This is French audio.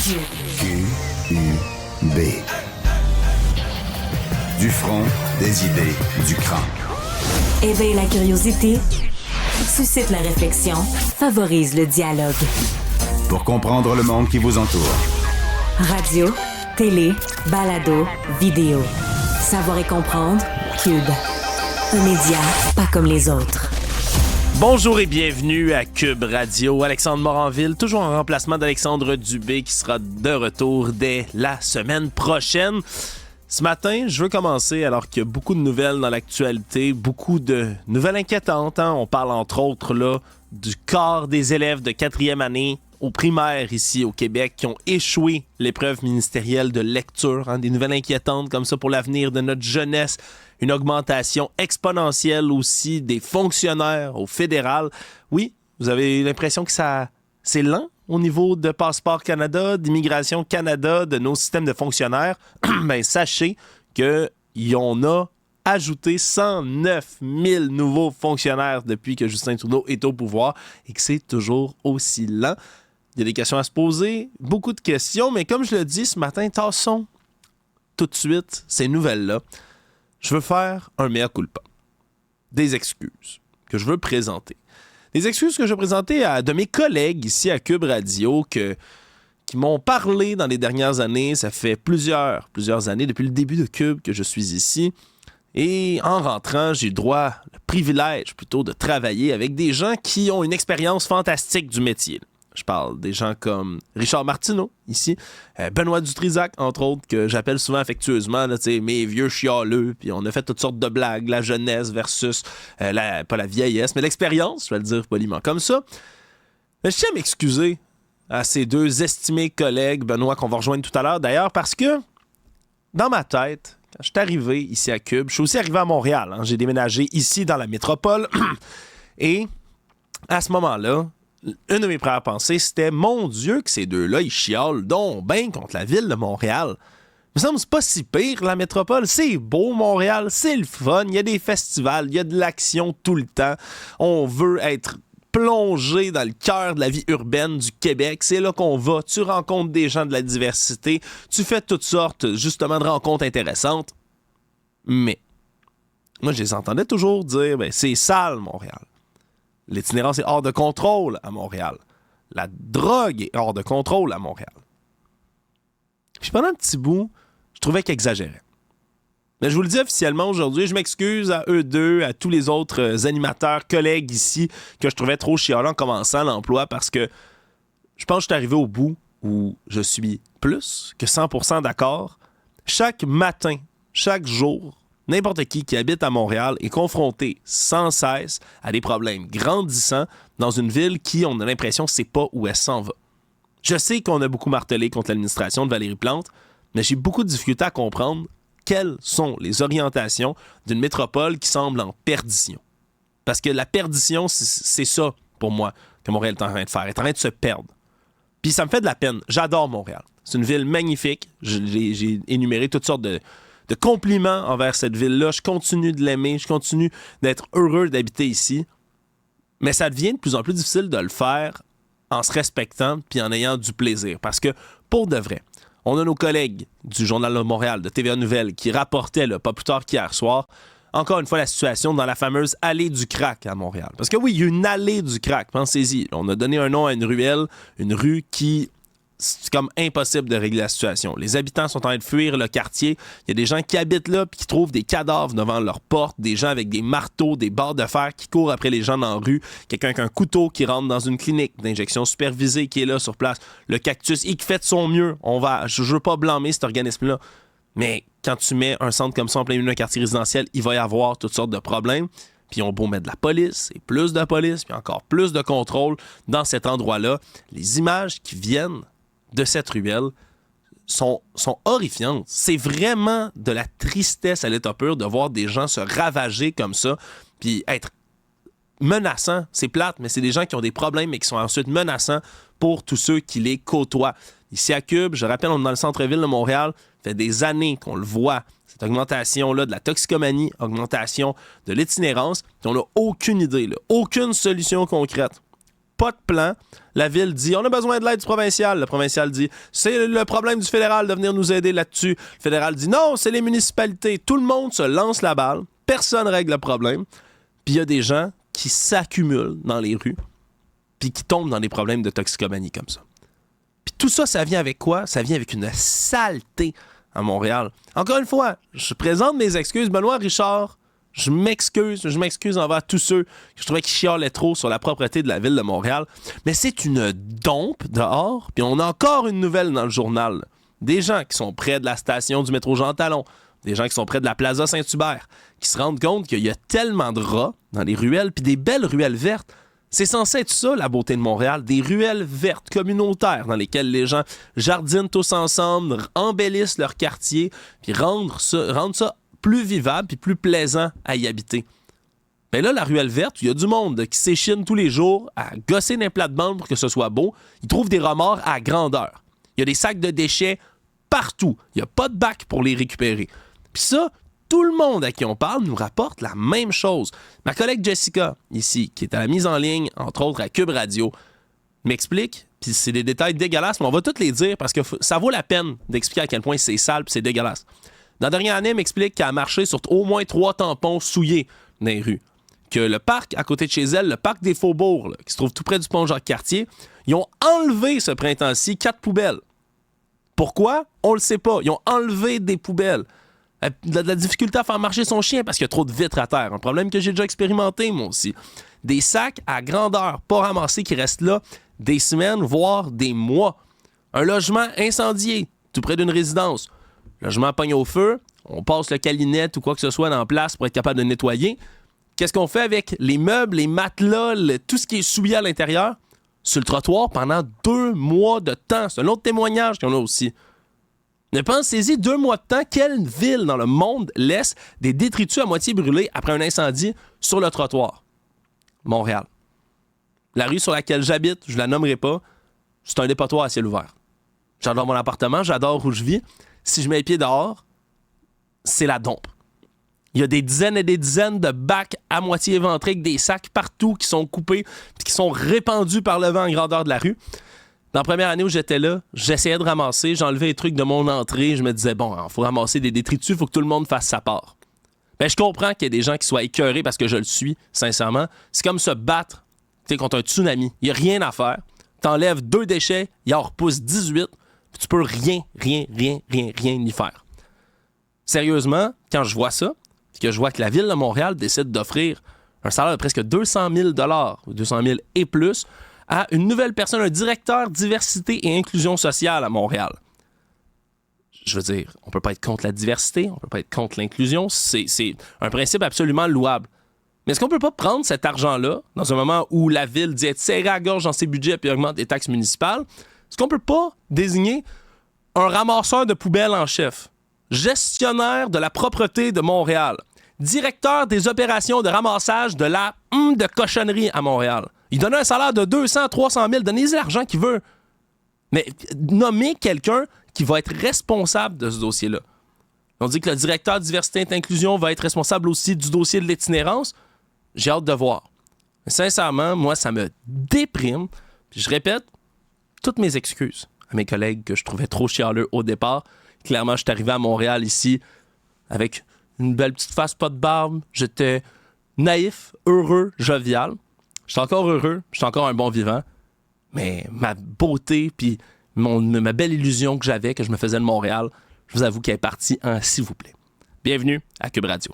Q-U-B. Du front, des idées, du cran. Éveille la curiosité, suscite la réflexion, favorise le dialogue. Pour comprendre le monde qui vous entoure. Radio, télé, balado, vidéo. Savoir et comprendre, Cube. Un média pas comme les autres. Bonjour et bienvenue à Cube Radio. Alexandre Moranville, toujours en remplacement d'Alexandre Dubé qui sera de retour dès la semaine prochaine. Ce matin, je veux commencer alors qu'il y a beaucoup de nouvelles dans l'actualité, beaucoup de nouvelles inquiétantes. On parle entre autres là, du quart des élèves de 4e année aux primaires ici au Québec qui ont échoué l'épreuve ministérielle de lecture. Des nouvelles inquiétantes comme ça pour l'avenir de notre jeunesse. Une augmentation exponentielle aussi des fonctionnaires au fédéral. Oui, vous avez l'impression que c'est lent au niveau de Passeport Canada, d'Immigration Canada, de nos systèmes de fonctionnaires. Ben, sachez qu'il en a ajouté 109 000 nouveaux fonctionnaires depuis que Justin Trudeau est au pouvoir et que c'est toujours aussi lent. Il y a des questions à se poser, beaucoup de questions, mais comme je le dis ce matin, tassons tout de suite ces nouvelles-là. Je veux faire un mea culpa. Des excuses que je veux présenter. Des excuses que je veux présenter à de mes collègues ici à Cube Radio qui m'ont parlé dans les dernières années. Ça fait plusieurs années, depuis le début de Cube que je suis ici. Et en rentrant, j'ai eu le privilège plutôt de travailler avec des gens qui ont une expérience fantastique du métier. Je parle des gens comme Richard Martineau, ici, Benoît Dutrisac, entre autres, que j'appelle souvent affectueusement là, mes vieux chialeux, puis on a fait toutes sortes de blagues, la jeunesse versus, pas la vieillesse, mais l'expérience, je vais le dire poliment comme ça. Mais je tiens à m'excuser à ces deux estimés collègues, Benoît, qu'on va rejoindre tout à l'heure, d'ailleurs, parce que, dans ma tête, quand je suis arrivé ici à Cube, je suis aussi arrivé à Montréal, j'ai déménagé ici dans la métropole, et à ce moment-là, une de mes premières pensées, c'était « Mon Dieu que ces deux-là, ils chialent donc bien contre la ville de Montréal. » Il me semble que c'est pas si pire, la métropole. C'est beau, Montréal, c'est le fun. Il y a des festivals, il y a de l'action tout le temps. On veut être plongé dans le cœur de la vie urbaine du Québec. C'est là qu'on va. Tu rencontres des gens de la diversité. Tu fais toutes sortes, justement, de rencontres intéressantes. Mais, moi, je les entendais toujours dire « C'est sale, Montréal. » L'itinérance est hors de contrôle à Montréal. La drogue est hors de contrôle à Montréal. Puis pendant un petit bout, je trouvais qu'ils exagéraient. Mais je vous le dis officiellement aujourd'hui, je m'excuse à eux deux, à tous les autres animateurs, collègues ici, que je trouvais trop chialants en commençant l'emploi parce que je pense que je suis arrivé au bout où je suis plus que 100% d'accord. Chaque matin, chaque jour, n'importe qui habite à Montréal est confronté sans cesse à des problèmes grandissants dans une ville qui, on a l'impression, ne sait pas où elle s'en va. Je sais qu'on a beaucoup martelé contre l'administration de Valérie Plante, mais j'ai beaucoup de difficultés à comprendre quelles sont les orientations d'une métropole qui semble en perdition. Parce que la perdition, c'est ça, pour moi, que Montréal est en train de faire. Elle est en train de se perdre. Puis ça me fait de la peine. J'adore Montréal. C'est une ville magnifique. J'ai énuméré toutes sortes de compliments envers cette ville-là. Je continue de l'aimer. Je continue d'être heureux d'habiter ici. Mais ça devient de plus en plus difficile de le faire en se respectant puis en ayant du plaisir. Parce que, pour de vrai, on a nos collègues du Journal de Montréal, de TVA Nouvelles, qui rapportaient, là, pas plus tard qu'hier soir, encore une fois, la situation dans la fameuse allée du crack à Montréal. Parce que oui, il y a une allée du crack, pensez-y. On a donné un nom à une ruelle, une rue qui... C'est comme impossible de régler la situation. Les habitants sont en train de fuir le quartier. Il y a des gens qui habitent là et qui trouvent des cadavres devant leur porte, des gens avec des marteaux, des barres de fer qui courent après les gens dans la rue, quelqu'un avec un couteau qui rentre dans une clinique d'injection supervisée qui est là sur place, le cactus et qui fait de son mieux. Je veux pas blâmer cet organisme-là, mais quand tu mets un centre comme ça en plein milieu d'un quartier résidentiel, il va y avoir toutes sortes de problèmes. Puis on beau mettre de la police, et plus de police, puis encore plus de contrôle dans cet endroit-là. Les images qui viennent de cette ruelle sont horrifiantes. C'est vraiment de la tristesse à l'état pur de voir des gens se ravager comme ça, puis être menaçants. C'est plate, mais c'est des gens qui ont des problèmes et qui sont ensuite menaçants pour tous ceux qui les côtoient. Ici à Cube, je rappelle, on est dans le centre-ville de Montréal, ça fait des années qu'on le voit, cette augmentation-là de la toxicomanie, augmentation de l'itinérance, puis on n'a aucune idée, aucune solution concrète pas de plan. La ville dit, on a besoin de l'aide du provincial. Le provincial dit, c'est le problème du fédéral de venir nous aider là-dessus. Le fédéral dit, non, c'est les municipalités. Tout le monde se lance la balle. Personne ne règle le problème. Puis il y a des gens qui s'accumulent dans les rues puis qui tombent dans des problèmes de toxicomanie comme ça. Puis tout ça, ça vient avec quoi? Ça vient avec une saleté à Montréal. Encore une fois, je présente mes excuses. Benoît Richard, je m'excuse envers tous ceux que je trouvais qui chialaient trop sur la propreté de la ville de Montréal. Mais c'est une dompe dehors. Puis on a encore une nouvelle dans le journal. Des gens qui sont près de la station du métro Jean Talon, des gens qui sont près de la Plaza Saint-Hubert, qui se rendent compte qu'il y a tellement de rats dans les ruelles, puis des belles ruelles vertes. C'est censé être ça, la beauté de Montréal, des ruelles vertes communautaires dans lesquelles les gens jardinent tous ensemble, embellissent leur quartier, puis rendent ça plus vivable puis plus plaisant à y habiter. Mais là, la ruelle verte, il y a du monde qui s'échine tous les jours à gosser des plates-bandes pour que ce soit beau. Ils trouvent des remords à grandeur. Il y a des sacs de déchets partout. Il n'y a pas de bac pour les récupérer. Puis ça, tout le monde à qui on parle nous rapporte la même chose. Ma collègue Jessica, ici, qui est à la mise en ligne, entre autres à Cube Radio, m'explique, puis c'est des détails dégueulasses, mais on va tous les dire parce que ça vaut la peine d'expliquer à quel point c'est sale puis c'est dégueulasse. Dans la dernière année, elle m'explique qu'elle a marché sur au moins 3 tampons souillés dans les rues. Que le parc à côté de chez elle, le parc des Faubourgs, là, qui se trouve tout près du pont Jacques-Cartier, ils ont enlevé ce printemps-ci 4 poubelles. Pourquoi? On le sait pas. Ils ont enlevé des poubelles. La difficulté à faire marcher son chien parce qu'il y a trop de vitres à terre. Un problème que j'ai déjà expérimenté, moi aussi. Des sacs à grandeur, pas ramassés, qui restent là des semaines, voire des mois. Un logement incendié, tout près d'une résidence. Logement pogne au feu, on passe le calinette ou quoi que ce soit dans la place pour être capable de nettoyer. Qu'est-ce qu'on fait avec les meubles, les matelas, tout ce qui est souillé à l'intérieur? Sur le trottoir pendant 2 mois de temps. C'est un autre témoignage qu'on a aussi. Ne pensez-y, 2 mois de temps, quelle ville dans le monde laisse des détritus à moitié brûlés après un incendie sur le trottoir? Montréal. La rue sur laquelle j'habite, je la nommerai pas, c'est un dépotoir à ciel ouvert. J'adore mon appartement, j'adore où je vis. Si je mets les pieds dehors, c'est la dompe. Il y a des dizaines et des dizaines de bacs à moitié éventrés avec des sacs partout qui sont coupés et qui sont répandus par le vent en grandeur de la rue. Dans la première année où j'étais là, j'essayais de ramasser, j'enlevais les trucs de mon entrée, je me disais, bon, il faut ramasser des détritus, il faut que tout le monde fasse sa part. Ben, je comprends qu'il y ait des gens qui soient écœurés parce que je le suis, sincèrement. C'est comme se battre contre un tsunami. Il n'y a rien à faire. T'enlèves 2 déchets, il en repousse 18, puis tu peux rien y faire. Sérieusement, quand je vois ça, puis que je vois que la Ville de Montréal décide d'offrir un salaire de presque 200 000 $, 200 000 et plus, à une nouvelle personne, un directeur diversité et inclusion sociale à Montréal. Je veux dire, on peut pas être contre la diversité, on peut pas être contre l'inclusion, c'est un principe absolument louable. Mais est-ce qu'on peut pas prendre cet argent-là, dans un moment où la Ville dit être serrée à la gorge dans ses budgets puis augmente les taxes municipales, est-ce qu'on peut pas désigner un ramasseur de poubelles en chef, gestionnaire de la propreté de Montréal, directeur des opérations de ramassage de la de cochonnerie à Montréal? Il donne un salaire de 200, 300 000, donnez-y l'argent qu'il veut. Mais nommez quelqu'un qui va être responsable de ce dossier-là. On dit que le directeur diversité et inclusion va être responsable aussi du dossier de l'itinérance. J'ai hâte de voir. Mais sincèrement, moi, ça me déprime. Puis je répète, toutes mes excuses à mes collègues que je trouvais trop chialeux au départ. Clairement, je suis arrivé à Montréal ici avec une belle petite face, pas de barbe. J'étais naïf, heureux, jovial. J'étais encore heureux, j'étais encore un bon vivant. Mais ma beauté puis ma belle illusion que j'avais, que je me faisais de Montréal, je vous avoue qu'elle est partie en s'il vous plaît. Bienvenue à Cube Radio.